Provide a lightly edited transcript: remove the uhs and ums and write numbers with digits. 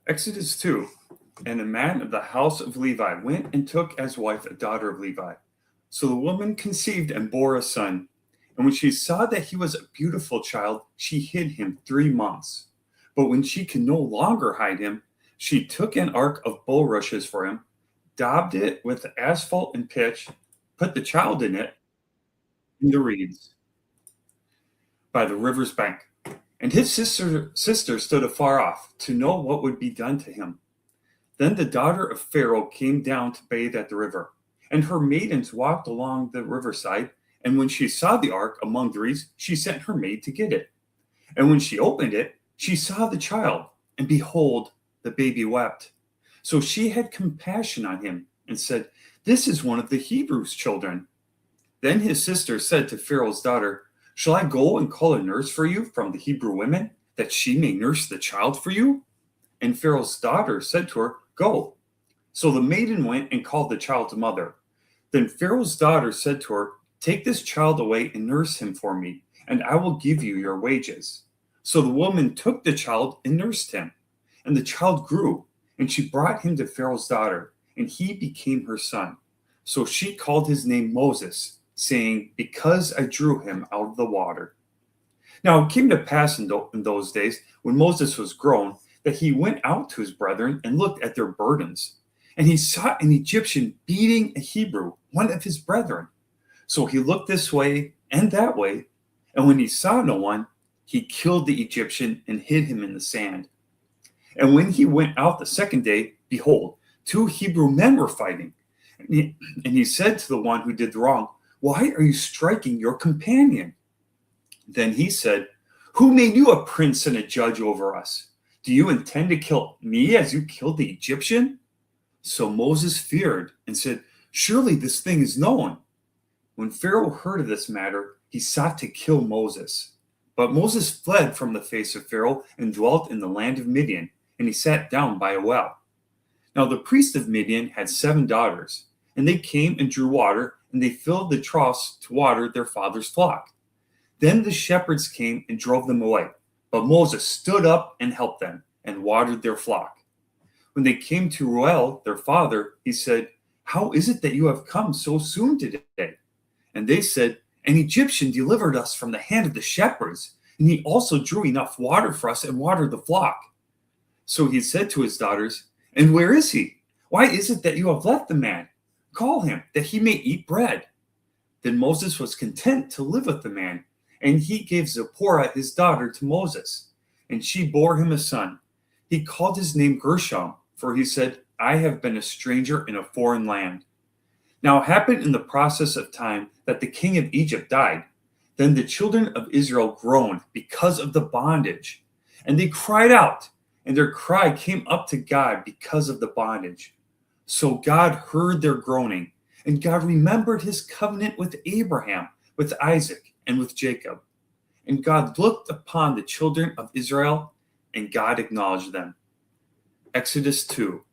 Exodus 2. And a man of the house of Levi went and took as wife a daughter of Levi. So the woman conceived and bore a son. And when she saw that he was a beautiful child, she hid him 3 months. But when she could no longer hide him, she took an ark of bulrushes for him, daubed it with asphalt and pitch, put the child in it, in the reeds by the river's bank. And his sister stood afar off to know what would be done to him. Then the daughter of Pharaoh came down to bathe at the river, and her maidens walked along the riverside. And when she saw the ark among the reeds, she sent her maid to get it. And when she opened it, she saw the child, and behold, the baby wept. So she had compassion on him and said, "This is one of the Hebrews' children." Then his sister said to Pharaoh's daughter, "Shall I go and call a nurse for you from the Hebrew women, that she may nurse the child for you?" And Pharaoh's daughter said to her, "Go." So the maiden went and called the child's mother. Then Pharaoh's daughter said to her, "Take this child away and nurse him for me, and I will give you your wages." So the woman took the child and nursed him. And the child grew, and she brought him to Pharaoh's daughter, and he became her son. So she called his name Moses, saying, "Because I drew him out of the water." Now it came to pass in those days, when Moses was grown, that he went out to his brethren and looked at their burdens. And he saw an Egyptian beating a Hebrew, one of his brethren. So he looked this way and that way, and when he saw no one, he killed the Egyptian and hid him in the sand. And when he went out the second day, behold, 2 Hebrew men were fighting. And he said to the one who did the wrong, "Why are you striking your companion?" Then he said, "Who made you a prince and a judge over us? Do you intend to kill me as you killed the Egyptian?" So Moses feared and said, "Surely this thing is known." When Pharaoh heard of this matter, he sought to kill Moses. But Moses fled from the face of Pharaoh and dwelt in the land of Midian, and he sat down by a well. Now the priest of Midian had 7 daughters, and they came and drew water, and they filled the troughs to water their father's flock. Then the shepherds came and drove them away, but Moses stood up and helped them, and watered their flock. When they came to Reuel, their father, he said, "How is it that you have come so soon today?" And they said, "An Egyptian delivered us from the hand of the shepherds, and he also drew enough water for us and watered the flock." So he said to his daughters, "And where is he? Why is it that you have left the man? Call him, that he may eat bread." Then Moses was content to live with the man, and he gave Zipporah his daughter to Moses, and she bore him a son. He called his name Gershom, for he said, "I have been a stranger in a foreign land." Now it happened in the process of time that the king of Egypt died. Then the children of Israel groaned because of the bondage, and they cried out, and their cry came up to God because of the bondage. So God heard their groaning, and God remembered his covenant with Abraham, with Isaac, and with Jacob. And God looked upon the children of Israel, and God acknowledged them. Exodus 2.